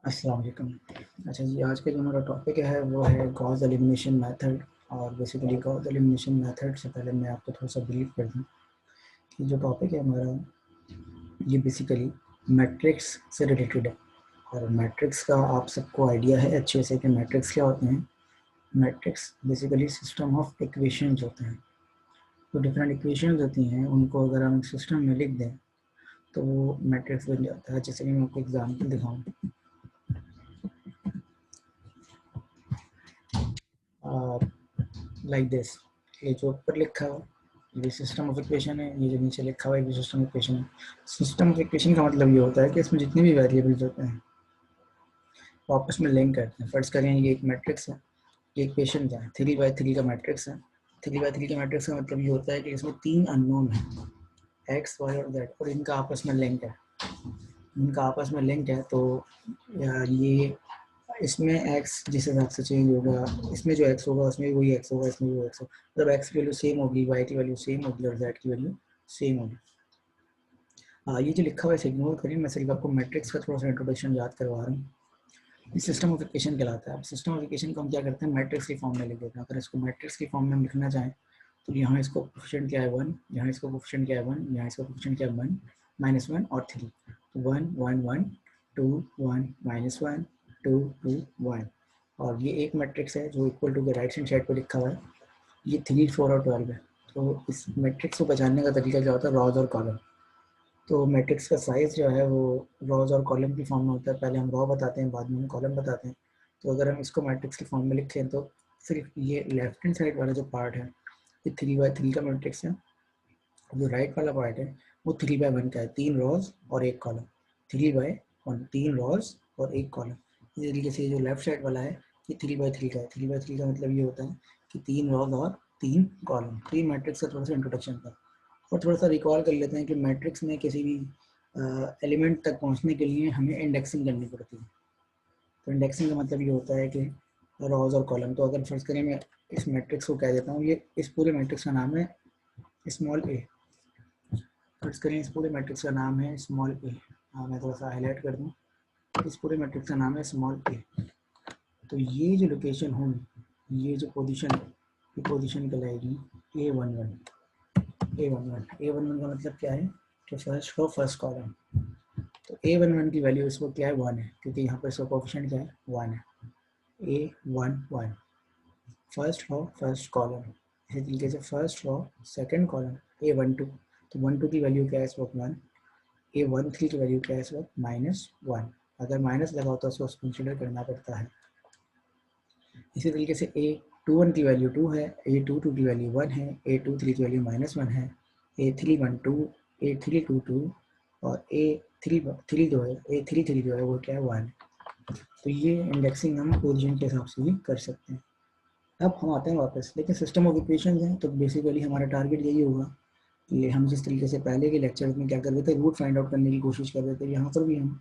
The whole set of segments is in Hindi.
अस्सलाम वालेकुम। अच्छा जी, आज का जो हमारा टॉपिक है वो है गॉस एलिमिनेशन मेथड। और बेसिकली गॉस एलिमिनेशन मेथड से पहले मैं आपको थोड़ा सा ब्रीफ कर दूँ कि जो टॉपिक है हमारा ये बेसिकली मैट्रिक्स से रिलेटेड है। और मैट्रिक्स का आप सबको आइडिया है अच्छे से कि मैट्रिक्स क्या होते हैं। Matrix basically system of equations होते हैं। तो डिफरेंट इक्वेशंस होती हैं, उनको अगर हम सिस्टम में लिख दें तो वो मैट्रिक्स बन जाता है। जैसे कि मैं आपको एग्जाम्पल दिखाऊँ, लाइक दिस। ये जो ऊपर लिखा हुआ ये सिस्टम ऑफ इक्वेशन है, ये जो नीचे लिखा हुआ है ये सिस्टम ऑफ इक्वेशन है। सिस्टम ऑफ इक्वेशन का मतलब ये होता है कि इसमें जितने भी वेरिएबल्स होते हैं वो आपस में लिंक करते हैं। फर्ज करें ये एक मैट्रिक्स है, ये इक्वेशन क्या है, 3 by 3 का मैट्रिक्स है। 3 by 3 का मैट्रिक्स का मतलब ये होता है कि इसमें 3 अननोन है, एक्स वाई और जेड, और इनका आपस में लिंक है। इनका आपस में लिंक है तो ये इसमें x जिस हिसाब से चेंज होगा, इसमें जो x होगा उसमें वही x होगा, इसमें भी वही x होगा। मतलब x की वैल्यू सेम होगी, y की वैल्यू सेम होगी और z की वैल्यू सेम होगी। ये जो लिखा हुआ है इसे इग्नोर करिए, मैं सिर्फ आपको मैट्रिक्स का थोड़ा सा इंट्रोडक्शन याद करवा रहा हूँ। ये सिस्टम ऑफ इक्वेशन कहलाता है। अब सिस्टम ऑफ इक्वेशन को हम क्या करते हैं, मैट्रिक्स की फॉर्म में लिख देते हैं। अगर इसको मैट्रिक्स की फॉर्म में हम लिखना चाहें तो यहाँ इसको कोफिशिएंट क्या है 1, यहाँ इसको कोफिशिएंट क्या है 1, यहाँ इसको कोफिशिएंट क्या है 1, -1 और 3। 1 1 1 2 1 -1 2 2 1। और ये एक मैट्रिक्स है जो इक्वल टू के राइट हैंड साइड पर लिखा हुआ है। ये 3 4 और 12 है। तो इस मैट्रिक्स को पहचानने का तरीका क्या होता है, रॉज और कॉलम। तो मैट्रिक्स का साइज़ जो है वो रॉज और कॉलम की फॉर्म में होता है। पहले हम रॉ बताते हैं, बाद में हम कॉलम बताते हैं। तो अगर हम इसको मैट्रिक्स की फॉर्म में लिखें तो सिर्फ ये लेफ्ट हैंड साइड वाला जो पार्ट है ये 3 by 3 का मैट्रिक्स है। जो राइट वाला पार्ट है वो 3 by 1 का है, 3 रॉज और एक कॉलम। 3 by 1, 3 रॉज और एक कॉलम। इसी तरीके से जो लेफ्ट साइड वाला है ये 3 by 3 का है। 3 by 3 का मतलब ये होता है कि 3 रॉज और 3 कॉलम। तो ये मैट्रिक्स का थोड़ा सा इंट्रोडक्शन था। और थोड़ा सा रिकॉल कर लेते हैं कि मैट्रिक्स में किसी भी एलिमेंट तक पहुंचने के लिए हमें इंडेक्सिंग करनी पड़ती है। तो इंडेक्सिंग का मतलब ये होता है कि रॉज और कॉलम। तो अगर फर्ज करें मैं इस मैट्रिक्स को कह देता हूँ, ये इस पूरे मैट्रिक्स का नाम है स्मॉल ए। फर्ज करें इस पूरे मैट्रिक्स का नाम है स्मॉल ए। मैं थोड़ा सा हाईलाइट कर दूँ, इस पूरे मैट्रिक्स का नाम है स्मॉल ए। तो ये जो लोकेशन होगी, ये जो पोजीशन है, ये पोजीशन कहलाएगी A11। A11 का मतलब क्या है कि फर्स्ट रो फर्स्ट कॉलम। तो A11 की वैल्यू इस वक्त क्या है 1 है, क्योंकि यहाँ पर इसका कोफिशिएंट क्या है 1 है। A11 first row first column. इसी तरीके से first row second column A12। तो 12 की वैल्यू क्या है इस वक्त 1। A13 की वैल्यू क्या है इस वक्त -1। अगर माइनस लगा तो उसको कंसिडर करना पड़ता है। इसी तरीके से A21 की वैल्यू 2 है, A22 की वैल्यू 1 है, A23 की वैल्यू -1 है, A312, A322 और A33 जो है, A33 जो है वो क्या है 1। तो ये इंडेक्सिंग हम पोजीशन के हिसाब से भी कर सकते हैं। अब हम आते हैं वापस, लेकिन सिस्टम ऑफ इक्वेशन है तो बेसिकली हमारा टारगेट यही होगा कि हम जिस तरीके से पहले के लेक्चर में क्या कर रहे थे, रूट फाइंड आउट करने की कोशिश कर रहे थे, यहाँ पर भी हम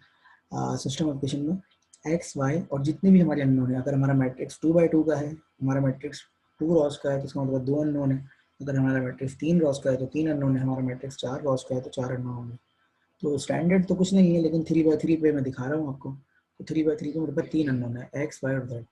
सिस्टम ऑफ इक्वेशन में एक्स वाई और जितने भी हमारे अननोन है। अगर हमारा मैट्रिक्स 2 by 2 का है, हमारा मैट्रिक्स 2 रॉस का है तो इसका मतलब 2 अननोन है। अगर हमारा मैट्रिक्स 3 रॉस का है तो 3 अननोन है। हमारा मैट्रिक्स 4 रॉस का है तो 4 अननोन होंगे। तो स्टैंडर्ड तो कुछ नहीं है, लेकिन 3 by 3 पे मैं दिखा रहा हूँ आपको। तो 3 by 3 के मेरे पास 3 अननोन है, एक्स वाई और जेड।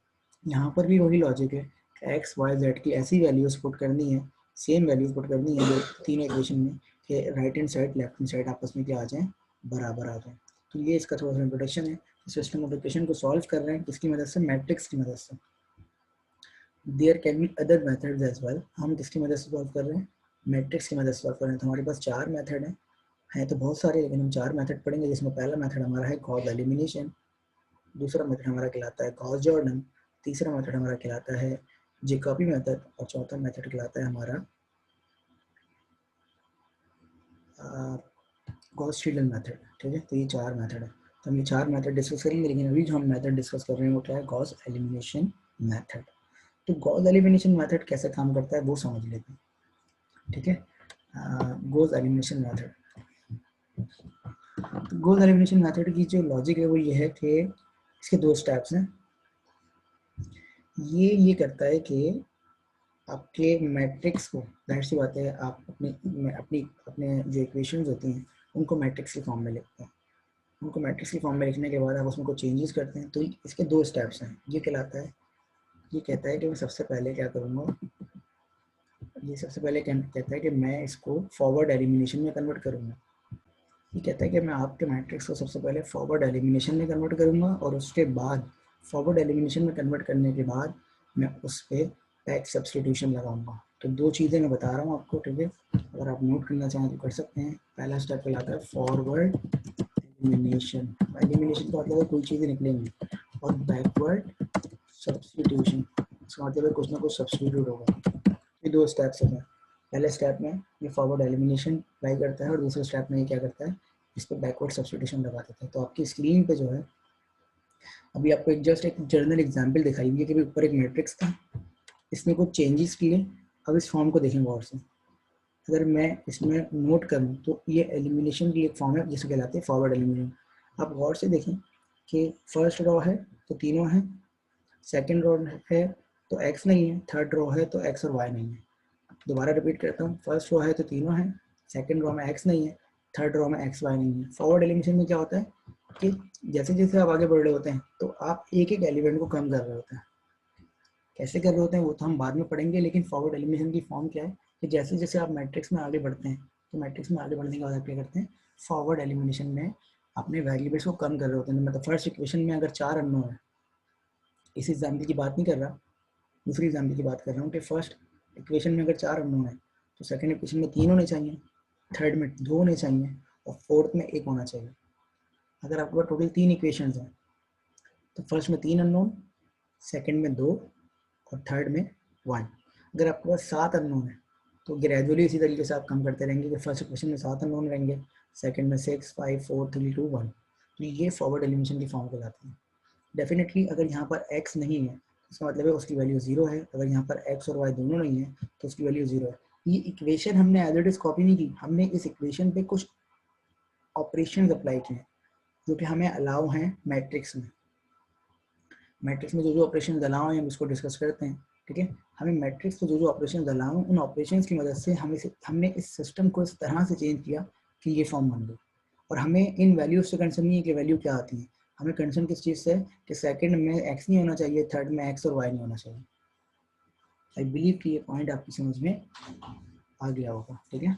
यहाँ पर भी वही लॉजिक है, एक्स वाई जेड की ऐसी वैल्यूज पुट करनी है, सेम वैल्यूज पुट करनी है जो तीनों इक्वेशन में, कि right hand side left hand side आपस में क्या आ जाए, बराबर आ जाए। तो ये इसका थोड़ा सा इंट्रोडक्शन है। सिस्टम ऑफ इक्वेशन को सॉल्व कर रहे हैं किसकी मदद से, मैट्रिक्स की मदद से। There can be other methods as well. हम किसकी मदद से सॉल्व कर रहे हैं, मैट्रिक्स की मदद से सॉल्व कर रहे हैं। तो हमारे पास 4 मेथड हैं तो बहुत सारे, लेकिन हम 4 मेथड पढ़ेंगे, जिसमें पहला मेथड हमारा है गॉस एलिमिनेशन, दूसरा मेथड हमारा कहलाता है गॉस जॉर्डन, तीसरा मेथड हमारा कहलाता है जैकोबी मेथड, और चौथा मेथड कहलाता है हमारा गॉस सीडल मेथड। ठीक है, तो ये 4 मेथड है। तो हम ये 4 मेथड डिस्कस करेंगे, लेकिन अभी जो हम मेथड डिस्कस कर रहे हैं वो क्या है, गॉस एलिमिनेशन मेथड। तो गॉस एलिमिनेशन मेथड कैसे काम करता है वो समझ लेते हैं। ठीक है, गॉस एलिमिनेशन मेथड। तो गॉस एलिमिनेशन मेथड की जो लॉजिक है वो ये है कि इसके 2 स्टेप्स हैं। ये करता है कि आपके मैट्रिक्स को, जाहिर सी बात है, आप अपने अपने जो इक्वेशंस होती हैं उनको मैट्रिक्स के फॉर्म में लिखते हैं। उनको मैट्रिक्स की फॉर्म में लिखने के बाद आप उसमें कुछ चेंजेस करते हैं, तो इसके दो स्टेप्स हैं। ये कहलाता है, ये कहता है कि मैं सबसे पहले क्या करूँगा, ये सबसे पहले कहता है कि मैं इसको फॉरवर्ड एलिमिनेशन में कन्वर्ट करूँगा। ये कहता है कि मैं आपके मैट्रिक्स को सबसे पहले फॉरवर्ड एलिमिनेशन में कन्वर्ट करूँगा, और उसके बाद फॉरवर्ड एलिमिनेशन में कन्वर्ट करने के बाद मैं उस पर बैक सब्सटीट्यूशन लगाऊंगा। तो दो चीज़ें मैं बता रहा हूँ आपको, ठीक है। अगर आप नोट करना चाहें तो कर सकते हैं। पहला स्टेप कहलाता है फॉरवर्ड एलिमिनेशन। एलिमिनेशन का मतलब है कोई चीज़ें निकलेंगी, और बैकवर्ड सब्सटीट्यूशन, इसका मतलब है कुछ ना कुछ सब्सटीट्यूट होगा। ये दो स्टेप्स हैं। पहले स्टेप में ये फॉरवर्ड एलिमिनेशन अप्लाई करता है, और दूसरे स्टेप में ये क्या करता है, इस पर बैकवर्ड सब्सटीट्यूशन लगा देता है। तो आपकी स्क्रीन पे जो है, अभी आपको एक जस्ट एक जर्नल एग्जांपल दिखाई हुई है कि ऊपर एक मैट्रिक्स था, इसमें कुछ चेंजेस किए। अब इस फॉर्म को देखें गौर से। अगर मैं इसमें नोट करूँ तो ये एलिमिनेशन की एक फॉर्म है जिसे कहलाते हैं फॉरवर्ड एलिमिनेशन। आप गौर से देखें कि फर्स्ट रो है तो तीनों हैं, सेकेंड रो है तो एक्स नहीं है, थर्ड रो है तो एक्स और वाई नहीं है। दोबारा रिपीट करता हूँ, फर्स्ट रो है तो तीनों हैं, सेकंड रो में एक्स नहीं है, थर्ड रो में एक्स वाई नहीं है। फॉरवर्ड एलिमिनेशन में क्या होता है कि जैसे जैसे आप आगे बढ़ रहे होते हैं तो आप एक एक एलिमेंट को कम कर रहे होते हैं। कैसे कर रहे होते हैं वो तो हम बाद में पढ़ेंगे, लेकिन फॉरवर्ड एलिमिनेशन की फॉर्म क्या है कि जैसे जैसे आप मैट्रिक्स में आगे बढ़ते हैं, तो मैट्रिक्स में आगे बढ़ने के बाद आप क्या करते हैं, फॉरवर्ड एलिमिनेशन में अपने वेरिएबल्स को कम कर रहे होते हैं। मतलब फर्स्ट इक्वेशन में अगर 4 अननोन है, इस एग्जाम्पल की बात नहीं कर रहा, दूसरी एग्जाम्पल की बात कर रहा हूँ कि फर्स्ट इक्वेशन में अगर 4 अननोन है तो सेकंड इक्वेशन में 3 होने चाहिए, थर्ड में 2 होने चाहिए, और फोर्थ में 1 होना चाहिए। अगर आपके पास टोटल 3 इक्वेशंस हैं तो फर्स्ट में 3 अननोन, सेकंड में 2, और थर्ड में 1। अगर आपके पास 7 अननोन है तो ग्रेजुअली इसी तरीके से आप कम करते रहेंगे कि फर्स्ट इक्वेशन में 7 अननोन रहेंगे, सेकंड में 6, 5, 4, 3, 2, 1। तो ये फॉरवर्ड एलिमिनेशन की फॉर्म कहलाती है। डेफिनेटली अगर यहाँ पर x नहीं है इसका मतलब है उसकी वैल्यू 0 है। अगर यहाँ पर x और y दोनों नहीं है तो उसकी वैल्यू 0 है। ये इक्वेशन हमने एज इट इज कॉपी नहीं की, हमने इस इक्वेशन पे कुछ ऑपरेशन अप्लाई किए जो कि हमें अलाउ हैं मैट्रिक्स में। मैट्रिक्स में जो जो ऑपरेशन अलाउ हैं हम उसको डिस्कस करते हैं, ठीक है। हमें मैट्रिक्स को जो जो ऑपरेशन अलाउ हैं, उन ऑपरेशन की मदद से हमने इस सिस्टम को इस तरह से चेंज किया कि ये फॉर्म बन गई। और हमें इन वैल्यूज से कंसर्न नहीं है कि वैल्यू क्या आती है, हमें कंसर्न किस चीज़ से कि सेकंड में एक्स नहीं होना चाहिए, थर्ड में एक्स और वाई नहीं होना चाहिए। आई बिलीव कि ये पॉइंट आपकी समझ में आ गया होगा, ठीक है।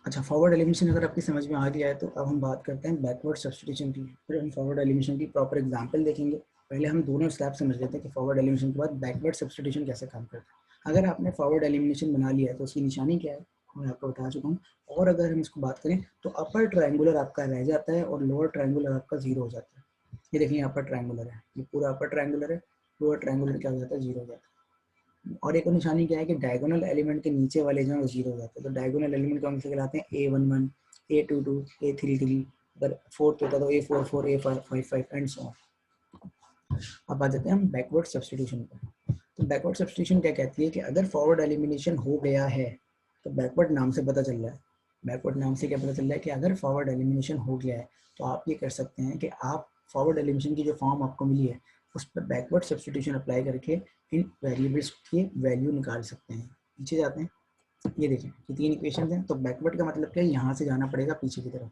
अच्छा, फॉरवर्ड एलिमिनेशन अगर आपकी समझ में आ गया है तो अब हम बात करते हैं बैकवर्ड सब्स्टिट्यूशन की। फिर हम फॉरवर्ड एलिमिनेशन की प्रॉपर एग्जांपल देखेंगे। पहले हम दोनों स्टेप समझ लेते हैं कि फॉरवर्ड एलिमिनेशन के बाद बैकवर्ड सब्स्टिट्यूशन कैसे काम करता है। अगर आपने फॉरवर्ड एलिमिनेशन बना लिया है तो उसकी निशानी क्या है मैं आपको बता चुका हूँ। और अगर हम इसको बात करें तो अपर ट्रायंगुलर आपका रह जाता है और लोअर ट्रायंगुलर आपका 0 हो जाता है। ये देखिए अपर ट्रायंगुलर है, ये पूरा अपर ट्रायंगुलर है, लोअर ट्रायंगुलर क्या हो जाता है, 0 हो जाता है। और एक और निशानी क्या है कि डायगोनल एलिमेंट के नीचे वाले जो है वो 0 हो जाते हैं। तो डायगोनल एलिमेंट कौन से कहलाते हैं, A11, A22, A33, अगर फोर्थ होता है तो A44, A55 and so on. अब आ जाते हैं हम बैकवर्ड सब्स्टिट्यूशन पर। तो बैकवर्ड सब्स्टिट्यूशन क्या कहती है कि अगर फॉरवर्ड एलिमिनेशन हो गया है, तो बैकवर्ड नाम से पता चल रहा है, बैकवर्ड नाम से क्या पता चल रहा है कि अगर फॉरवर्ड एलिमिनेशन हो गया है तो आप ये कर सकते हैं कि आप फॉरवर्ड एलिमिनेशन की जो फॉर्म आपको मिली है उस पर बैकवर्ड सब्स्टिट्यूशन अप्लाई करके इन वेरिएबल्स की वैल्यू निकाल सकते हैं। पीछे जाते हैं, ये देखें ये 3 इक्वेशन हैं, तो बैकवर्ड का मतलब क्या है, यहाँ से जाना पड़ेगा पीछे की तरफ।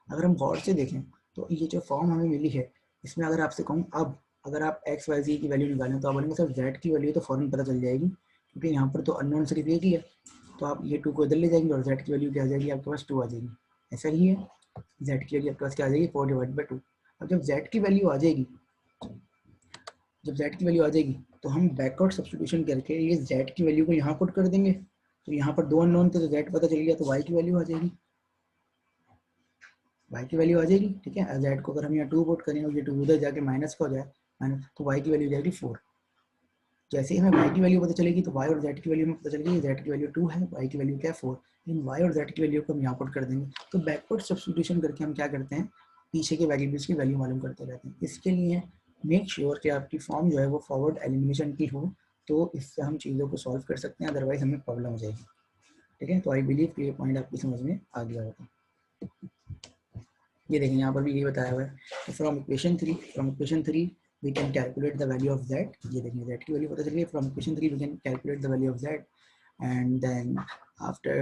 अगर हम गौर से देखें तो ये जो फॉर्म हमें मिली है इसमें अगर आपसे कहूँ अब अगर आप एक्स वाई जी की वैल्यू निकालें तो आप बोलेंगे सर जेड की वैल्यू तो फ़ौरन पता चल जाएगी क्योंकि यहाँ पर तो अननोन सिर्फ एक ही है। तो आप ये 2 को इधर ले जाएंगे और जेड की वैल्यू क्या आ जाएगी, आपके पास 2 आ जाएगी। ऐसा ही है, जेड की वैल्यू आपके पास क्या आ जाएगी, 4/2। अब जब जेड की वैल्यू आ जाएगी, जब जेड की वैल्यू आ जाएगी तो हम बैकवर्ड सब्स्टिट्यूशन करके ये जेड की वैल्यू को यहाँ पुट कर देंगे। तो यहाँ पर 2 अननोन थे तो जेड पता चल गया, तो वाई की वैल्यू आ जाएगी, वाई की वैल्यू आ जाएगी, ठीक है। जेड को अगर हम यहाँ 2 पुट करें और ये 2 उधर जाके माइनस का हो जाए माइनस, तो वाई की वैल्यू जाएगी 4। जैसे ही हमें वाई की वैल्यू पता चलेगी तो वाई और जेड की वैल्यू में पता चलेगी, जेड की वैल्यू 2 है, वाई की वैल्यू क्या है 4। लेकिन वाई और जेड की वैल्यू को हम यहाँ पुट कर देंगे। तो बैकवर्ड सब्स्टिट्यूशन करके हम क्या करते हैं, पीछे के वेरिएबल्स की वैल्यू मालूम करते रहते हैं। इसके लिए मेक श्योर कि आपकी फॉर्म जो है वो फॉरवर्ड एलिमिनेशन की हो, तो इससे हम चीज़ों को सॉल्व कर सकते हैं, अदरवाइज हमें प्रॉब्लम हो जाएगी, ठीक है। तो आई बिलीव कि ये पॉइंट आपकी समझ में आ गया होगा। ये देखें यहाँ पर भी यही बताया हुआ है, from equation 3 we can calculate the value of z। ये देखिए z की वैल्यू पता चल गई, from equation 3 we can calculate the value of z, and then after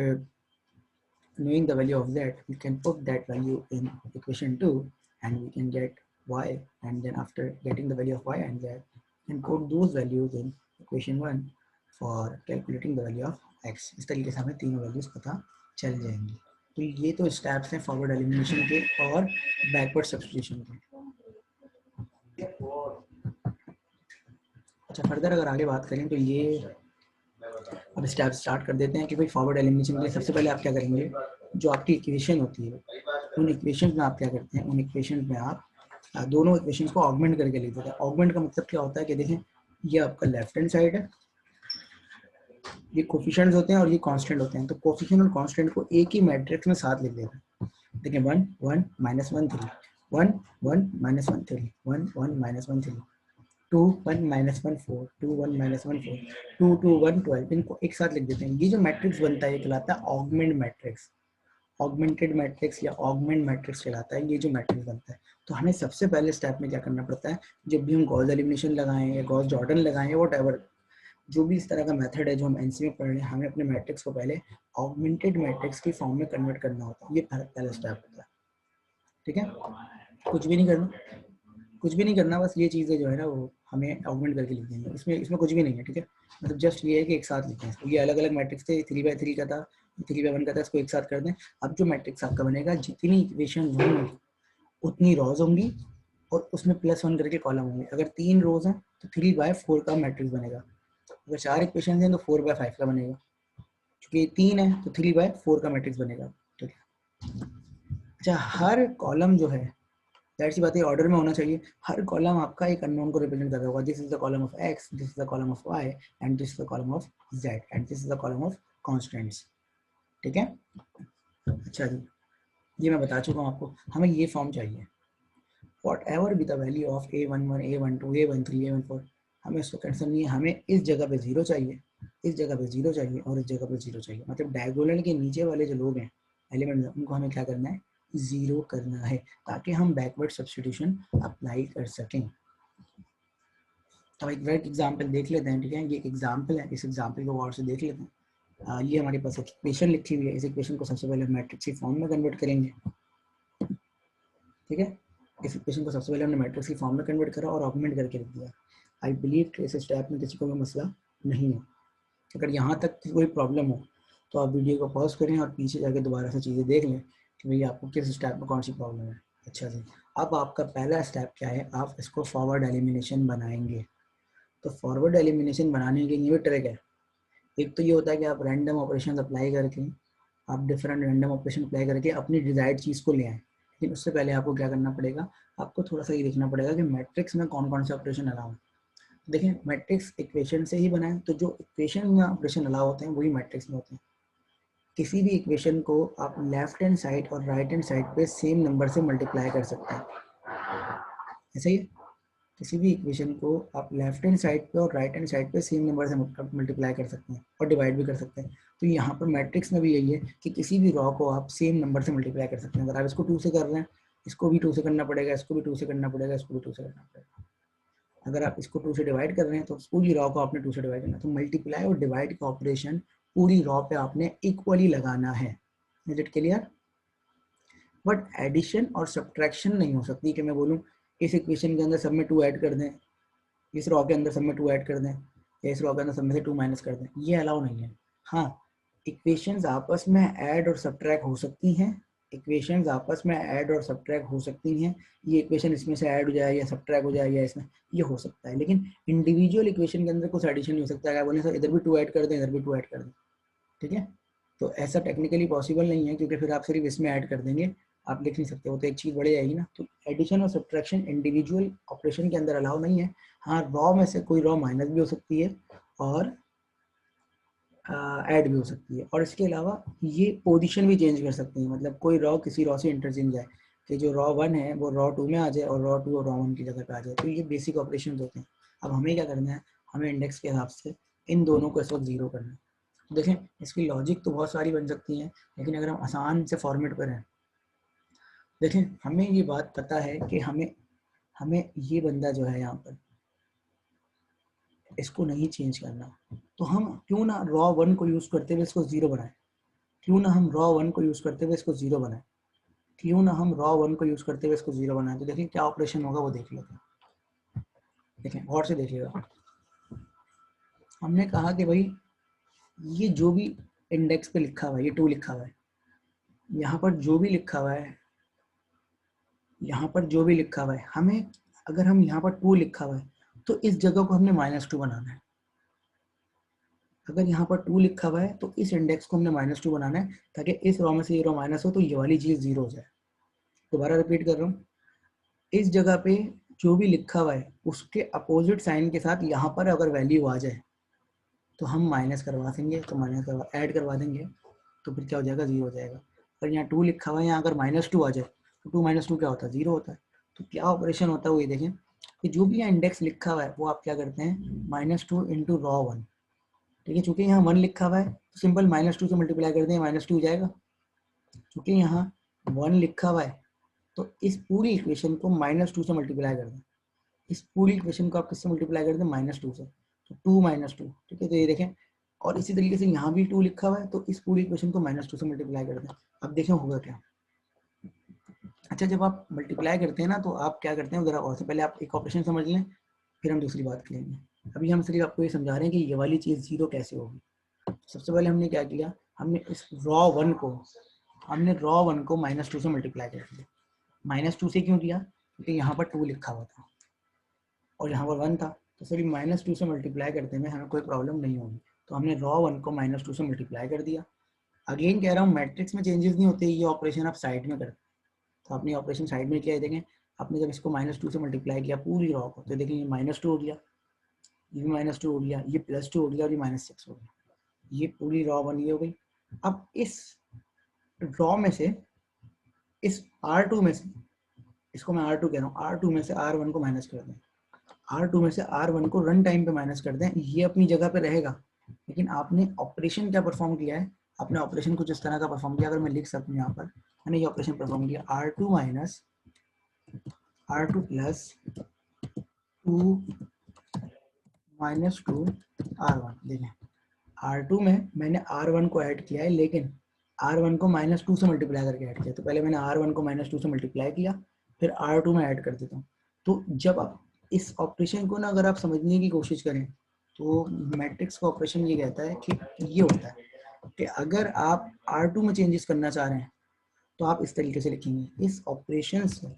knowing the value of z, we can put that value in equation 2 and we can get y, and then after getting the value of y and z, we can put those values in equation 1 for calculating the value of x. इस तरीके से हमें तीनों वैल्यूज पता चल जाएंगी। तो ये तो स्टेप्स हैं फॉरवर्ड एलिमिनेशन के और बैकवर्ड सब्स्टिट्यूशन के। अच्छा, फर्दर अगर आगे बात करें तो ये अब स्टेप स्टार्ट कर देते हैं कि भाई फॉरवर्ड एलिमिनेशन के लिए सबसे पहले आप क्या करेंगे, जो आपकी इक्वेशन होती है उन इक्वेशन में आप क्या करते हैं, उन इक्वेशन में आप दोनों इक्वेशंस को ऑगमेंट करके लिख देते हैं। ऑगमेंट का मतलब क्या होता है कि देखें ये आपका लेफ्ट हैंड साइड है, ये कोफिशिएंट्स होते हैं और ये कांस्टेंट होते हैं, तो कोफिशिएंट और कांस्टेंट को एक ही मैट्रिक्स में साथ लिख देते हैं। देखें 1 1 -1 3 1 1 -1 3 1 1 -1 3 2 1 -1 4 2 1 -1 4 2 2 1 12, इनको एक साथ लिख देते हैं। ये जो मैट्रिक्स बनता है ये कहलाता है ऑगमेंट मैट्रिक्स, ऑगमेंटेड मैट्रिक्स या ऑगमेंट मैट्रिक्स कहलाता है ये जो मैट्रिक्स बनता है। तो हमें सबसे पहले स्टेप में क्या करना पड़ता है, जब भी हम गॉस एलिमिनेशन लगाएं या गॉस जॉर्डन लगाएं, वॉटएवर जो भी इस तरह का मेथड है जो हम एनसी में पढ़ रहे हैं, हमें अपने मैट्रिक्स को पहले ऑगमेंटेड मैट्रिक्स की फॉर्म में कन्वर्ट करना होता है। ये पहला स्टेप होता है, ठीक है। कुछ भी नहीं करना, कुछ भी नहीं करना, बस ये चीज़ें जो है ना वो हमें ऑगमेंट करके लिख देंगे, इसमें इसमें कुछ भी नहीं है, ठीक है। मतलब जस्ट ये है कि एक साथ लिखें इसको, ये अलग अलग मैट्रिक्स थे, 3/3 का था, 3/1 का था, इसको एक साथ कर दें। अब जो मैट्रिक्स आपका बनेगा, जितनी इक्वेशन होंगी उतनी रॉज होंगी और उसमें +1 करके कॉलम होंगे। अगर 3 रोज हैं तो 3/4 का मैट्रिक्स बनेगा, अगर 4 इक्वेशन हैं तो 4/5 का बनेगा, क्योंकि 3 है तो 3/4 का मैट्रिक्स बनेगा, ठीक है। अच्छा, हर कॉलम जो है जाहिर सी बात है ऑर्डर में होना चाहिए, हर कॉलम आपका एक अननोन को रिप्रेजेंट कर रहा होगा। This is the column of x, this is the column of y and this is the column of z and this is the column of constants, ठीक है। अच्छा जी, ये मैं बता चुका हूँ आपको, हमें ये फॉर्म चाहिए whatever be the value of a11 a12 a13 a14, हमें इसको कैंसिल नहीं है, हमें इस जगह पे 0 चाहिए, इस जगह पे 0 चाहिए और इस जगह पे 0 चाहिए। मतलब डायगोनल के नीचे वाले जो लोग हैं एलिमेंट, उनको हमें क्या करना है, 0 करना है, ताकि हम बैकवर्ड सब्स्टिट्यूशन अप्लाई कर सकें। अब एक एग्जाम्पल देख लेते हैं, ठीक है। ये एक एग्जाम्पल है, इस एग्जाम्पल को गौर से देख लेते हैं। ये हमारे पास एक इक्वेशन लिखी हुई है, इस इक्वेशन को सबसे पहले मैट्रिक्स की फॉर्म में कन्वर्ट करेंगे, ठीक है। इस इक्वेशन को सबसे पहले हमने मैट्रिक्स की फॉर्म में कन्वर्ट करा और ऑगमेंट करके लिख दिया। आई बिलीव कि इस स्टेप में किसी को भी मसला नहीं है। अगर यहाँ तक कोई प्रॉब्लम हो तो आप वीडियो को पॉज करें और पीछे जाके दोबारा से चीज़ें देख लें कि भाई आपको किस स्टेप में कौन सी प्रॉब्लम है। अच्छा जी, अब आपका पहला स्टेप क्या है, आप इसको फॉरवर्ड एलिमिनेशन बनाएंगे। तो फॉरवर्ड एलिमिनेशन बनाने के लिए ट्रिक है। एक तो ये होता है कि आप रैंडम ऑपरेशन अप्लाई करके, आप डिफरेंट रैंडम ऑपरेशन अप्लाई करके अपनी डिजायर्ड चीज़ को ले आए। लेकिन उससे पहले आपको क्या करना पड़ेगा, आपको थोड़ा सा ये देखना पड़ेगा कि मैट्रिक्स में कौन कौन से ऑपरेशन अलाउ हैं। देखिए मैट्रिक्स इक्वेशन से ही बना है, तो जो इक्वेशन में ऑपरेशन अलाउ होते हैं वही मैट्रिक्स में होते हैं। किसी भी इक्वेशन को आप लेफ्ट हैंड साइड और राइट हैंड साइड पे सेम नंबर से मल्टीप्लाई कर सकते हैं, ऐसा ही है। किसी भी इक्वेशन को आप लेफ्ट हैंड साइड पे और राइट हैंड साइड पे सेम नंबर से मल्टीप्लाई कर सकते हैं और डिवाइड भी कर सकते हैं। तो यहाँ पर मैट्रिक्स में भी यही है कि किसी भी रॉ को आप सेम नंबर से मल्टीप्लाई कर सकते हैं। अगर आप इसको 2 से कर रहे हैं, इसको भी 2 से करना पड़ेगा, इसको भी 2 से करना पड़ेगा, इसको भी 2 से करना पड़ेगा। अगर आप इसको 2 से डिवाइड कर रहे हैं तो पूरी रॉ को आपने 2 से डिवाइड करना है। तो मल्टीप्लाई और डिवाइड का ऑपरेशन पूरी रॉ पे आपने इक्वली लगाना है। Is it clear? But addition और सब्ट्रैक्शन नहीं हो सकती कि मैं बोलूँ इस इक्वेशन के अंदर सब में 2 ऐड कर दें, इस रॉ के अंदर सब में 2 ऐड कर दें, या इस रॉ के अंदर सब में से 2 माइनस कर दें, ये अलाउ नहीं है। हाँ, इक्वेशंस आपस में ऐड और सब्ट्रैक्ट हो सकती हैं, इक्वेशंस आपस में ऐड और सब्ट्रैक्ट हो सकती हैं। ये इक्वेशन इसमें से ऐड हो जाए या सब्ट्रैक्ट हो जाए या इसमें, ये हो सकता है। लेकिन इंडिविजुअल इक्वेशन के अंदर कुछ एडिशन नहीं हो सकता है, बोले सर इधर भी 2 ऐड कर दें, इधर भी 2 ऐड कर दें, ठीक है। तो ऐसा टेक्निकली पॉसिबल नहीं है, क्योंकि फिर आप सिर्फ इसमें ऐड कर देंगे, आप लिख नहीं सकते, वो तो एक चीज़ बढ़ जाएगी ना। तो एडिशन और सब्ट्रैक्शन इंडिविजुअल ऑपरेशन के अंदर अलाउ नहीं है। हाँ, रॉ में से कोई रॉ माइनस भी हो सकती है और ऐड भी हो सकती है, और इसके अलावा ये पोजीशन भी चेंज कर सकती है। मतलब कोई रॉ किसी रॉ से इंटरचेंज जाए, कि जो रॉ 1 है वो रॉ 2 में आ जाए और रॉ 2 और रॉ 1 की जगह पे आ जाए। तो ये बेसिक ऑपरेशन होते हैं। अब हमें क्या करना है, हमें इंडेक्स के हिसाब से इन दोनों को इस वक्त 0 करना है। तो देखें इसकी लॉजिक तो बहुत सारी बन सकती है, लेकिन अगर हम आसान से फॉर्मेट पर हैं, देखें हमें ये बात पता है कि हमें हमें ये बंदा जो है यहाँ पर इसको नहीं चेंज करना, तो हम क्यों ना रॉ 1 को यूज करते हुए इसको 0 बनाएं, क्यों ना हम रॉ 1 को यूज करते हुए इसको 0 बनाए, क्यों ना हम रॉ 1 को यूज करते हुए इसको 0 बनाए। तो देखिए क्या ऑपरेशन होगा वो देख लेते हैं। देखें गौर से देखिएगा, हमने कहा कि भाई ये जो भी इंडेक्स पे लिखा हुआ है, ये 2 लिखा हुआ है, यहाँ पर जो भी लिखा हुआ है, यहाँ पर जो भी लिखा हुआ है, हमें अगर हम यहाँ पर 2 लिखा हुआ है तो इस जगह को हमने -2 बनाना है। अगर यहाँ पर 2 लिखा हुआ है तो इस इंडेक्स को हमने -2 बनाना है, ताकि इस रॉ में से ये रॉ माइनस हो तो ये वाली चीज 0 हो जाए। दोबारा रिपीट कर रहा हूँ, इस जगह पे जो भी लिखा हुआ है उसके अपोजिट साइन के साथ यहाँ पर अगर वैल्यू आ जाए तो हम माइनस करवा देंगे, तो माइनस करवा ऐड करवा देंगे, तो फिर क्या हो जाएगा, 0 हो जाएगा। अगर यहाँ 2 लिखा हुआ है, यहाँ अगर -2 आ जाए तो 2 - 2 क्या होता है, 0 होता है। तो क्या ऑपरेशन होता है वो ये देखें कि जो भी यहाँ इंडेक्स लिखा हुआ है वो आप क्या करते हैं, -2 इंटू रॉ 1। ठीक है, चूंकि यहाँ 1 लिखा हुआ है तो सिंपल -2 से मल्टीप्लाई कर दें, -2 हो जाएगा। चूंकि यहाँ 1 लिखा हुआ है तो इस पूरी इक्वेशन को -2 से मल्टीप्लाई कर दें, इस पूरी इक्वेशन को आप किससे मल्टीप्लाई कर दें, -2 से, तो 2 - 2। ठीक है, तो ये देखें, और इसी तरीके से यहाँ भी 2 लिखा हुआ है तो इस पूरी इक्वेशन को -2 से मल्टीप्लाई कर दें। अब देखें होगा क्या। अच्छा, जब आप मल्टीप्लाई करते हैं ना तो आप क्या करते हैं, जरा और से पहले आप एक ऑपरेशन समझ लें, फिर हम दूसरी बात करेंगे। अभी हम सिर्फ आपको ये समझा रहे हैं कि ये वाली चीज़ 0 कैसे होगी। सबसे पहले हमने क्या किया, हमने इस रॉ 1 को -2 से मल्टीप्लाई कर दिया। -2 से क्यों किया, क्योंकि यहाँ पर 2 लिखा हुआ था और यहाँ पर 1 था, तो सिर्फ -2 से मल्टीप्लाई करते में हमें कोई प्रॉब्लम नहीं होगी। तो हमने रॉ 1 को -2 से मल्टीप्लाई कर दिया। अगेन कह रहा हूँ, मैट्रिक्स में चेंजेस नहीं होते, ये ऑपरेशन आप साइड में करते। तो आपने ऑपरेशन साइड में किया है, देखें आपने जब इसको -2 से मल्टीप्लाई किया पूरी रॉ को, तो देखें ये -2 हो गया, ये भी -2 हो गया, ये +2 हो गया और ये -6 हो गया। ये पूरी रॉ बनी हो गई। अब इस रॉ में से, इस R2 में से, इसको मैं R2 कह रहा हूँ, R2 में से R1 को माइनस कर दें, R2 में से R1 को रन टाइम पे माइनस कर दें, ये अपनी जगह पे रहेगा। लेकिन आपने ऑपरेशन क्या परफॉर्म किया है, आपने ऑपरेशन कुछ इस तरह का परफॉर्म किया, अगर मैं लिख सकूँ यहाँ पर, मैंने ये ऑपरेशन परफॉर्म किया, R2 minus R2 plus 2 -2 R1। देखें R2 में मैंने R1 को ऐड किया है, लेकिन R1 को -2 से मल्टीप्लाई करके ऐड किया। तो पहले मैंने R1 को -2 से मल्टीप्लाई किया, फिर R2 में ऐड कर देता हूँ। तो जब आप इस ऑपरेशन को ना अगर आप समझने की कोशिश करें तो मैट्रिक्स का ऑपरेशन ये कहता है कि ये होता है कि अगर आप R2 में चेंजेस करना चाह रहे हैं तो आप इस तरीके से लिखेंगे। इस ऑपरेशन से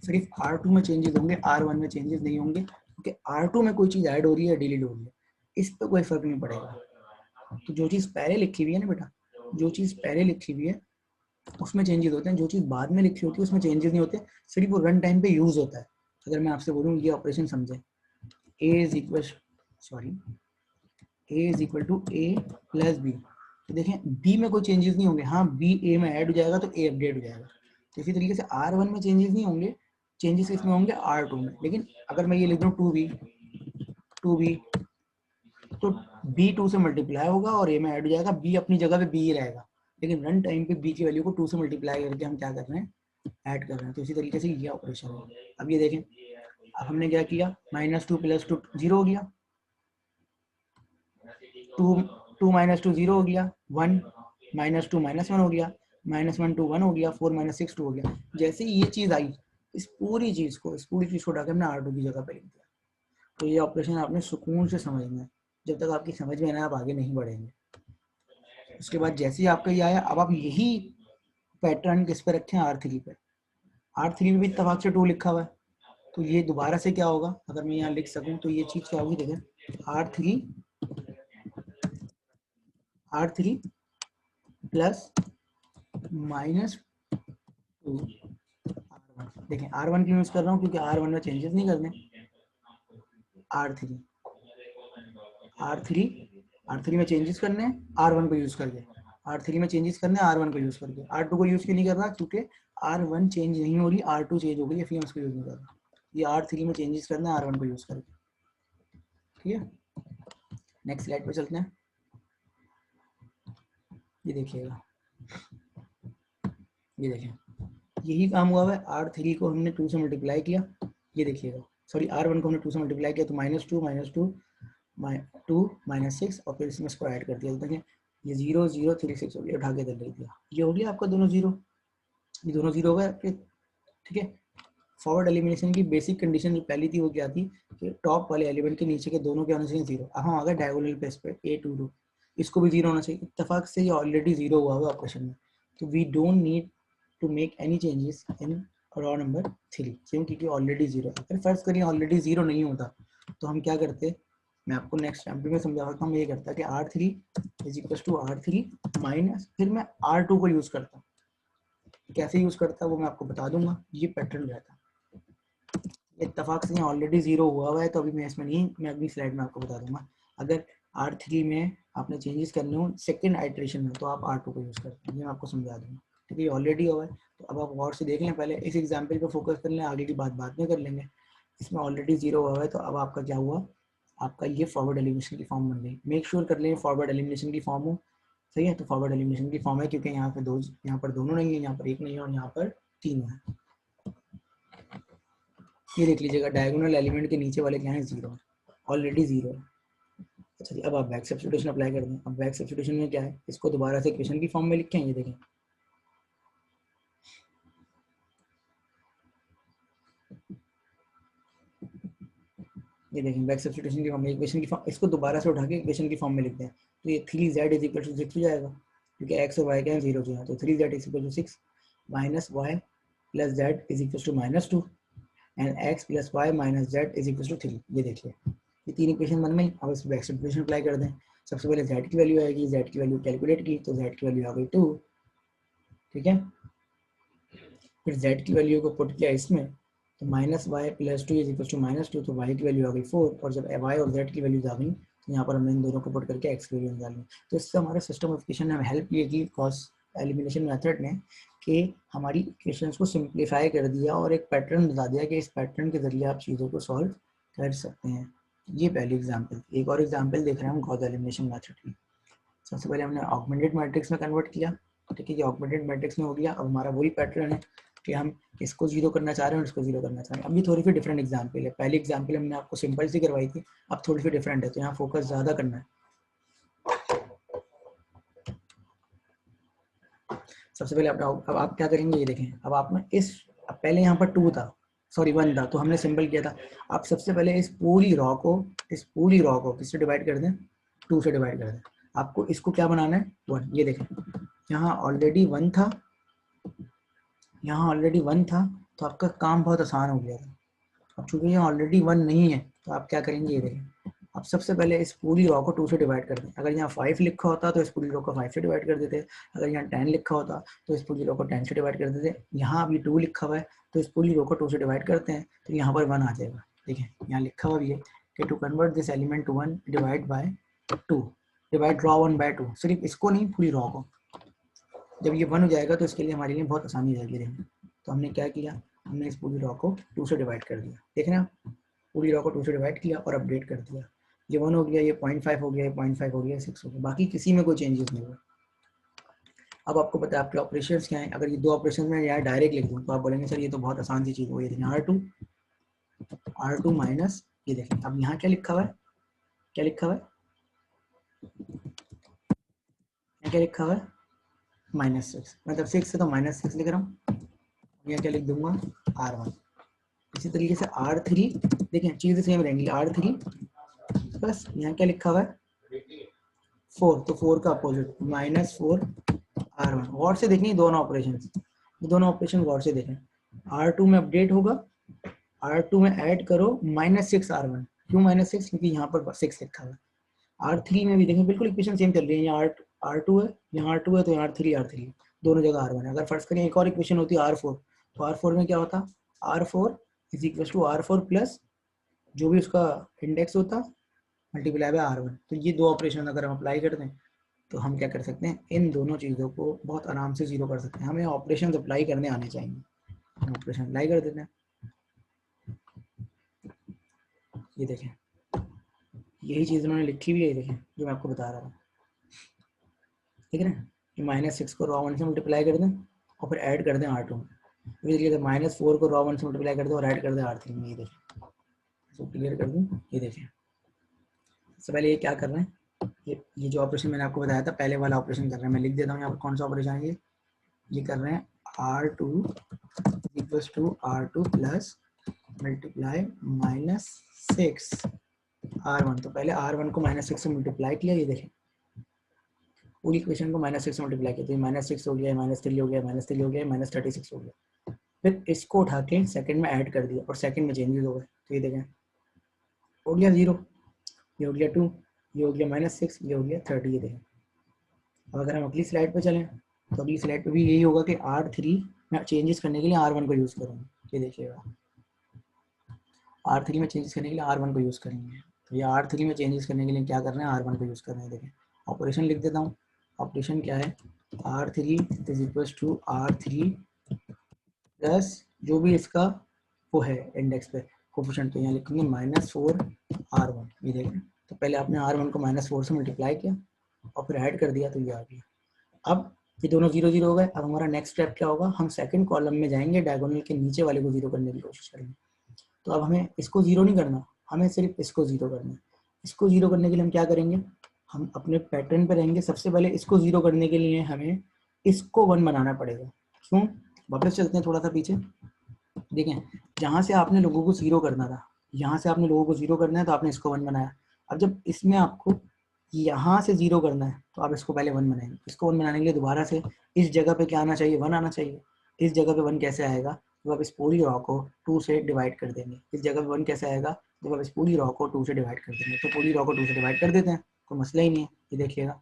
सिर्फ R2 में चेंजेस होंगे, R1 में चेंजेस नहीं होंगे, क्योंकि R2 में कोई चीज़ ऐड हो रही है, डिलीट हो रही है, इस पर कोई फर्क नहीं पड़ेगा। तो जो चीज़ पहले लिखी हुई है ना बेटा, जो चीज़ पहले लिखी हुई है उसमें चेंजेस होते हैं, जो चीज़ बाद में लिखी होती है उसमें चेंजेस नहीं होते, सिर्फ वो रन टाइम पे यूज होता है। अगर मैं आपसे बोलूँ ये ऑपरेशन समझे, A is equal A plus B, तो देखें बी में कोई चेंजेस नहीं होंगे, हाँ बी ए में ऐड हो जाएगा तो ए अपडेट हो जाएगा। तो इसी तरीके से R1 में चेंजेस नहीं होंगे, चेंजेस इसमें होंगे R2 में। लेकिन अगर मैं ये लिख दूँ 2b तो b 2 से मल्टीप्लाई होगा और a में ऐड हो जाएगा, b अपनी जगह पे b ही रहेगा, लेकिन रन टाइम पे b की वैल्यू को 2 से मल्टीप्लाई करके हम क्या कर रहे हैं, ऐड कर रहे हैं। तो इसी तरीके से ये ऑपरेशन है। अब ये देखें, अब हमने क्या किया, -2 + 2 0 हो गया, 2 - 2 0 हो गया, 1 -2 -1 हो गया, -1 2 1 हो गया, 4 - 6 2 हो गया। जैसे ही ये चीज़ आई, इस पूरी चीज़ को उठा के हमने R2 की जगह पे लिख दिया। तो ये ऑपरेशन आपने सुकून से समझना है, जब तक आपकी समझ में ना आप आगे नहीं बढ़ेंगे। उसके बाद जैसे ही आपका ये आया, अब आप यही पैटर्न किस पे रखें, R3 पे। R3 में भी इत्तेफाक से 2 लिखा हुआ है, तो ये दोबारा से क्या होगा, अगर मैं यहाँ लिख सकूं तो ये चीज़ क्या होगी, देखें R3 प्लस -2 R1। देखें R1 क्यों यूज कर रहा हूँ, क्योंकि R1 में चेंजेस नहीं करने। R3 में चेंजेस करने हैं R1 को यूज करके, R3 में चेंजेस करने हैं R1 को यूज करके। R2 को यूज क्यों नहीं कर रहा, क्योंकि R1 चेंज नहीं हो रही, R2 चेंज हो गई, फिर हम उसको यूज नहीं कर रहा। ये R3 में चेंजेस करना है R1 को यूज करके। ठीक है, नेक्स्ट स्लाइड पे चलते हैं। ये देखिएगा, ये देखें यही काम हुआ है। R3 को हमने 2 से मल्टीप्लाई किया, ये देखिएगा, सॉरी R1 को हमने 2 से मल्टीप्लाई किया, तो -2 - 2 -2 - 6 और फिर इसमें इसको ऐड कर दिया। देखें ये 0 0 3 6 हो गया, उठा के इधर लिख दिया, ये हो गया आपका दोनों 0, ये दोनों 0 हो गए आपके। ठीक है, फॉरवर्ड एलिमिनेशन की बेसिक कंडीशन जो पहली थी वो क्या थी कि टॉप वाले एलिमेंट के नीचे के दोनों के होने चाहिए 0। अब हम आ गए डायगोनल पे, इस पे A2 इसको भी 0 होना चाहिए। इत्तेफाक से ये ऑलरेडी 0 हुआ हुआ ऑपरेशन में, तो we don't need to make any changes in row number 3, क्यों? क्योंकि ऑलरेडी 0 है। फिर फर्ज करिए ऑलरेडी 0 नहीं होता तो हम क्या करते, मैं आपको नेक्स्ट एग्जाम्पल में समझा सकता हूँ। मैं ये करता कि R3 is equal to R3 minus, फिर मैं R2 को यूज करता। कैसे यूज करता वो मैं आपको बता दूंगा, ये पैटर्न रहता। इत्तेफाक से ऑलरेडी 0 हुआ है तो अभी मैं इसमें नहीं, मैं अगली स्लाइड में आपको बता दूंगा। अगर R3 में आपने चेंजेस करने हो सेकंड आइटरेशन में तो आप R2 को यूज करते हैं, ये मैं आपको समझा दूंगा। ठीक है, ये ऑलरेडी हुआ है तो अब आप गौर से देख लें, पहले इस एग्जाम्पल पे फोकस कर लें, आगे की बात बाद में कर लेंगे। इसमें ऑलरेडी 0 हुआ है तो अब आपका क्या हुआ, आपका ये फॉरवर्ड एलिमिनेशन की फॉर्म बन गई। मेक श्योर कर लें फॉरवर्ड एलिमिनेशन की फॉर्म हो, सही है। तो फॉरवर्ड एलिमिनेशन की फॉर्म है क्योंकि यहाँ पे दो, यहाँ पर दोनों नहीं है, यहाँ पर एक नहीं है और यहाँ पर तीन है। ये देख लीजिएगा डायगोनल एलिमेंट के नीचे वाले क्या है, 0, ऑलरेडी 0 है। अच्छा जी, अब आप बैक सब्स्टिट्यूशन अप्लाई कर दें। अब बैक सब्स्टिट्यूशन में क्या है, इसको दोबारा से इक्वेशन की फॉर्म में लिखें। ये देखें, ये देखें बैक सब्स्टिट्यूशन की फॉर्म में, इक्वेशन की फॉर्म, इसको दोबारा से उठा के इक्वेशन की फॉर्म में लिखते हैं। तो ये 3z इज इक्वल टू 6 हो जाएगा क्योंकि x और y क्या है 0 जो है। तो 3z is equal to 6 minus y plus z is equal to -2 and x plus y minus z is equal to 3। ये देखिए ये तीन इक्वेशन बन गई। अब इस बैक सब्स्टिट्यूशन अप्लाई कर दें। सबसे पहले z की वैल्यू आएगी, z की वैल्यू कैलकुलेट की तो z की वैल्यू आ गई 2। ठीक है, फिर z की वैल्यू को पुट किया इसमें तो minus Y plus 2 is equal to -2, तो y की वैल्यू आ गई 4। और जब y और z की वैल्यूज आ गई तो यहाँ पर हमने इन दोनों को पुट करके x की वैल्यू निकाली। तो इससे हमारे सिस्टम ऑफ इक्वेशन ने हेल्प की कि कॉस एलिमिनेशन मेथड ने कि हमारी इक्वेशंस को सिंप्लीफाई कर दिया और एक पैटर्न बता दिया कि इस पैटर्न के जरिए आप चीज़ों को सॉल्व कर सकते हैं। ये पहली एग्जाम्पल। एक और एग्जाम्पल देख रहे हैं हम गॉस एलिमिनेशन मेथड की। सबसे पहले हमने ऑगमेंटेड मैट्रिक्स में कन्वर्ट किया। ठीक है, ये ऑगमेंटेड मैट्रिक्स में हो गया। अब हमारा वही पैटर्न है कि हम इसको 0 करना चाह रहे हैं और इसको 0 करना चाह रहे हैं। अभी थोड़ी सी डिफरेंट एग्जाम्पल है। पहली एग्जाम्पल हमने आपको सिंपल सी करवाई थी, अब थोड़ी सी डिफरेंट है तो यहाँ फोकस ज़्यादा करना है। सबसे पहले अब आप क्या करेंगे, ये देखें। अब आप ना अब पहले यहाँ पर 2 था, सॉरी 1 था, तो हमने सिंपल किया था। आप सबसे पहले इस पूरी रॉ को किससे डिवाइड कर दें, 2 से डिवाइड कर दें। आपको इसको क्या बनाना है, 1। ये देखें यहाँ ऑलरेडी 1 था, यहाँ ऑलरेडी 1 था, तो आपका काम बहुत आसान हो गया था। अब चूंकि यहाँ ऑलरेडी 1 नहीं है तो आप क्या करेंगे, ये देखें। आप सबसे पहले इस पूरी रॉ को 2 से डिवाइड कर दें। अगर यहाँ 5 लिखा होता तो इस पूरी रॉ को 5 से डिवाइड कर देते। अगर यहाँ 10 लिखा होता तो इस पूरी रॉ को 10 से डिवाइड कर देते। यहाँ अभी 2 लिखा हुआ है तो इस पूरी रॉ को 2 से डिवाइड करते हैं तो यहाँ पर 1 आ जाएगा। ठीक है, यहाँ लिखा हुआ भी है कि to convert this element to 1 divide by 2, divide row 1 by 2। सिर्फ इसको नहीं, पूरी रॉ को। जब ये 1 हो जाएगा तो इसके लिए हमारे लिए बहुत आसानी हो जाएगी। तो हमने क्या किया, हमने इस पूरी रॉ को 2 से डिवाइड कर दिया। देख रहे हैं आप, पूरी रॉ को 2 से डिवाइड किया और अपडेट कर दिया। ये 1 हो गया, ये 0.5 हो गया, ये 0.5 हो गया, 6 हो गया, बाकी किसी में कोई चेंजेस नहीं हुआ। अब आपको पता है आपके ऑपरेशंस क्या हैं। अगर ये 2 ऑपरेशन में यहाँ डायरेक्ट लिख दूँ तो आप बोलेंगे सर ये तो बहुत आसान सी चीज़ हो। ये देखें R2 माइनस, ये देखें अब यहाँ क्या लिखा हुआ है, क्या लिखा हुआ है, क्या लिखा हुआ है, -6, मतलब 6 से तो -6 लिख रहा हूँ। यहाँ क्या लिख दूंगा, R1। इसी तरीके से R3, देखें चीज़ें सेम रहेंगी, R3 प्लस यहाँ क्या लिखा हुआ है 4, तो 4 का अपोजिट -4 R1। गौर से देखें दोनों ऑपरेशन गौर से देखें। R2 में अपडेट होगा, R2 में ऐड करो -6 R1। क्यों -6, क्योंकि यहाँ पर 6 लिखा हुआ है। R3 में भी देखें बिल्कुल इक्वेशन सेम चल रही है। यहाँ R2 है, यहाँ R2 है, तो यहाँ R3 दोनों जगह R1 है। अगर फर्ज करें एक और इक्वेशन होती है R4, तो R4 में क्या होता, R4 is equal to R4 plus जो भी उसका इंडेक्स होता मल्टीप्लाई बाय R1। तो ये 2 ऑपरेशन अगर हम अप्लाई कर दें तो हम क्या कर सकते हैं, इन दोनों चीज़ों को बहुत आराम से 0 कर सकते हैं। हमें ऑपरेशन अप्लाई करने आने चाहिए, हम ऑपरेशन अप्लाई कर देते हैं। ये देखें यही चीज़ उन्होंने लिखी हुई है, ये देखें जो मैं आपको बता रहा था। ठीक है ना, ये -6 को रॉ 1 से मल्टीप्लाई कर दें और फिर ऐड कर दें R2 में। इसी तरीके से -4 को रॉ 1 से मल्टीप्लाई कर दें और ऐड कर दें R3 में। ये देखें, इसको क्लियर कर दूँ, ये देखें सबसे पहले ये क्या कर रहे हैं, ये जो ऑपरेशन मैंने आपको बताया था पहले वाला ऑपरेशन कर रहे हैं, मैं लिख देता हूँ यहाँ पर कौन सा ऑपरेशन है ये कर रहे हैं R2 equals to R2 plus multiply -6 R1। तो पहले R1 को -6 से मल्टीप्लाई किया, ये देखें पूरी इक्वेशन को -6 से मल्टीप्लाई किया तो ये -6 हो गया, -3 हो गया, -3 हो गया, -36 हो गया। फिर इसको उठा के सेकंड में ऐड कर दिया और सेकंड में चेंजेस हो गए, तो ये देखें हो गया 0, ये हो गया 2, ये हो गया -6, ये हो गया 30। ये देखें अब अगर हम अगली स्लाइड पे चलें तो अगली स्लाइड पे भी यही होगा कि R3 में चेंजेस करने के लिए R1 को यूज़ करेंगे। ये देखिएगा R3 में चेंजेस करने के लिए R1 को यूज़ करेंगे, तो ये R3 में चेंजेस करने के लिए क्या कर रहे हैं R1 को यूज़ कर रहे हैं। देखें ऑपरेशन लिख देता हूँ, ऑपरेशन क्या है R3 is equal to R3 plus जो भी इसका वो है इंडेक्स पे कोफिशिएंट, तो यहाँ लिखेंगे -4 R1। ये देखें तो पहले आपने R1 को -4 से मल्टीप्लाई किया और फिर ऐड कर दिया तो ये आ गया। अब ये दोनों 0 0 हो गए। अब हमारा नेक्स्ट स्टेप क्या होगा, हम सेकंड कॉलम में जाएंगे, डायगोनल के नीचे वाले को 0 करने की कोशिश करेंगे। तो अब हमें इसको 0 नहीं करना, हमें सिर्फ इसको 0 करना है। इसको 0 करने के लिए हम क्या करेंगे, हम अपने पैटर्न पे रहेंगे। सबसे पहले इसको 0 करने के लिए हमें इसको 1 बनाना पड़ेगा। क्यों, वापस चलते हैं थोड़ा सा पीछे। देखें जहाँ से आपने लोगों को 0 करना था, यहाँ से आपने लोगों को 0 करना है तो आपने इसको 1 बनाया। अब जब इसमें आपको यहाँ से 0 करना है तो आप इसको पहले 1 बनाएंगे। इसको 1 बनाने के लिए दोबारा से इस जगह पे क्या आना चाहिए, 1 आना चाहिए। इस जगह पे 1 कैसे आएगा, जब आप इस पूरी रॉ को 2 से डिवाइड कर देंगे। इस जगह पे 1 कैसे आएगा, जब आप इस पूरी रॉ को 2 से डिवाइड कर देंगे। तो पूरी रॉ को 2 से डिवाइड कर देते हैं, कोई मसला ही नहीं है। ये देखिएगा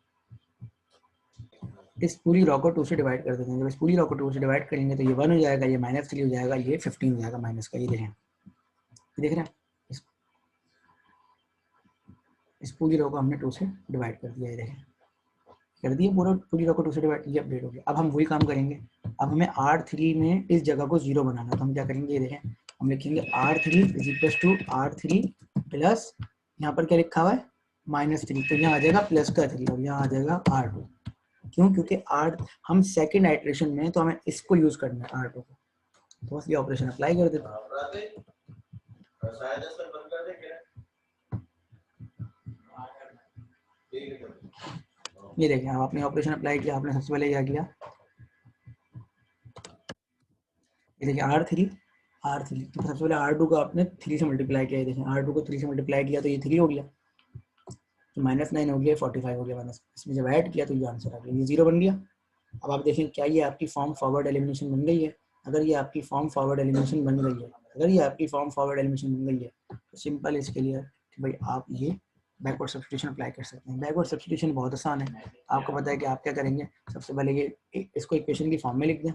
इस पूरी रॉ को 2 से डिवाइड कर देते हैं। जब इस पूरी रॉ को 2 से डिवाइड करेंगे तो ये 1 हो जाएगा, ये -3 हो जाएगा, ये 15 हो जाएगा माइनस का। ये देखें, ये देख रहे हैं इस पूरी रो को हमने 2 से डिवाइड कर दिया। ये देखें कर दिया, पूरी रो को 2 से डिवाइड किया, अपडेट हो गया। अब हम वही काम करेंगे, अब हमें R3 में इस जगह को 0 बनाना। तो हम क्या करेंगे, ये देखें हम लिखेंगे R3 is equal to R3 plus यहाँ पर क्या लिखा हुआ है -3, तो यहाँ आ जाएगा प्लस का 3 और यहाँ आ जाएगा R2। क्यों, क्योंकि हम सेकेंड आइट्रेशन में तो हमें इसको यूज करना है R2 को, तो बस ये ऑपरेशन अप्लाई कर देते हैं। ये देखें अब आपने ऑपरेशन अप्लाई किया, आपने सबसे पहले क्या किया, ये देखिए R3 तो सबसे पहले R2 को आपने 3 से मल्टीप्लाई किया। ये देखें R2 को 3 से मल्टीप्लाई किया तो ये 3 हो गया, तो -9 हो गया, 45 हो गया माइनस, इसमें जब ऐड किया तो ये आंसर आ गया, ये 0 बन गया। अब आप देखें क्या ये आपकी फॉर्म फॉरवर्ड एलिमिनेशन बन गई है। अगर ये आपकी फॉर्म फॉरवर्ड एलिमिनेशन बन गई है, अगर ये आपकी फॉर्म फॉरवर्ड एलिमिनेशन बन गई है तो सिंपल इसके लिए कि भाई आप ये बैकवर्ड सब्स्टिट्यूशन अप्लाई कर सकते हैं। बैकवर्ड सब्स्टिट्यूशन बहुत आसान है, आपको पता है कि आप क्या करेंगे, सबसे पहले ये इसको इक्वेशन की फॉर्म में लिख दें।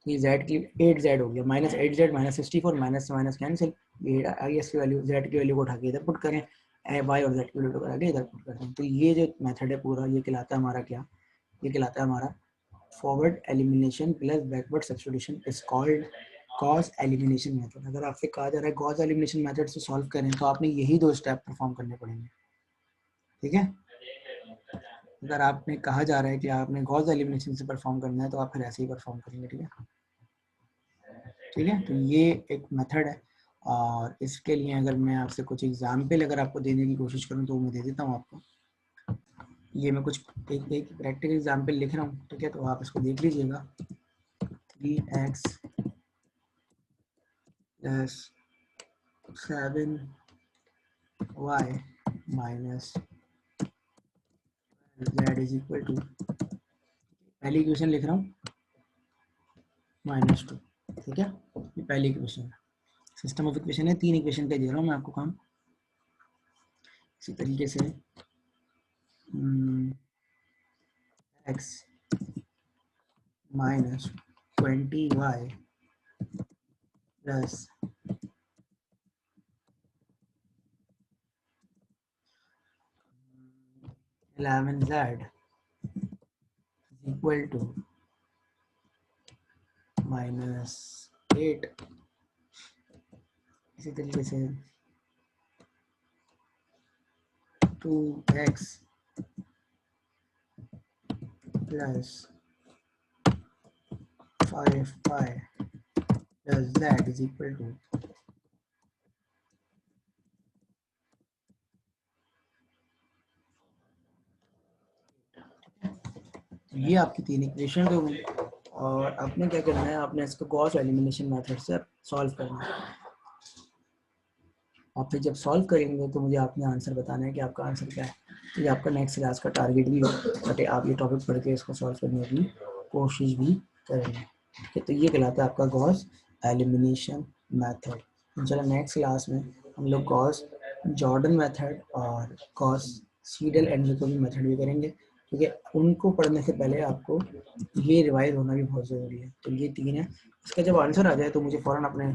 ये z की 8z हो गया, -8z -64, माइनस से माइनस कैंसिल, ये IS की वैल्यू z की वैल्यू को उठा के इधर पुट करें, y और z की वैल्यू को उठा के इधर पुट करते हैं। तो ये जो मेथड है पूरा ये कहलाता है हमारा क्या, ये कहलाता है हमारा forward elimination plus backward substitution is called Gauss elimination method. अगर आपसे कहा जा रहा है गॉस एलिमिनेशन मेथड से सॉल्व करें तो आपने यही 2 स्टेप परफॉर्म करने पड़ेंगे, ठीक है। अगर आपने कहा जा रहा है कि आपने गॉस एलिमिनेशन से परफॉर्म करना है तो आप फिर ऐसे ही परफॉर्म करेंगे, ठीक है। ठीक है, तो ये एक मेथड है और इसके लिए अगर मैं आपसे कुछ एग्जाम्पल अगर आपको देने की कोशिश करूँ तो मैं दे देता हूँ आपको। ये मैं कुछ एक प्रैक्टिकल एग्जाम्पल लिख रहा हूँ, ठीक है, तो आप इसको देख लीजिएगा। 3x plus 7y minus z is equal to, पहली इक्वेशन लिख रहा हूँ -2, ठीक है। ये पहली इक्वेशन है, सिस्टम ऑफ इक्वेशन है, 3 इक्वेशन का दे रहा हूँ मैं आपको काम। इसी तरीके से x minus 20y plus 11z equal to -8। इसी तरीके से 2x plus 5y plus z is equal to ये आपकी 3 इक्वेशन हो गई और आपने क्या करना है, आपने इसको गॉस एलिमिनेशन मेथड से सॉल्व करना है। और फिर जब सॉल्व करेंगे तो मुझे आपने आंसर बताना है कि आपका आंसर क्या है। तो ये आपका नेक्स्ट क्लास का टारगेट भी है, आप ये टॉपिक पढ़ के इसको सॉल्व करने की कोशिश भी करेंगे। ठीक है, तो ये कहलाता है आपका गॉस एलिमिनेशन मेथड। चलो नेक्स्ट क्लास में हम लोग गॉस जॉर्डन मेथड और Gauss Seidel and Jacobi method भी करेंगे, क्योंकि उनको पढ़ने से पहले आपको ये रिवाइज होना भी बहुत ज़रूरी है। तो ये 3 है, इसका जब आंसर आ जाए तो मुझे फ़ौरन अपने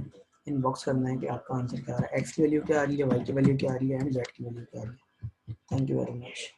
इनबॉक्स करना है कि आपका आंसर क्या आ रहा है, एक्स की वैल्यू क्या आ रही है, वाई की वैल्यू क्या आ रही है एंड जेड की वैल्यू क्या आ रही है। Thank you very much.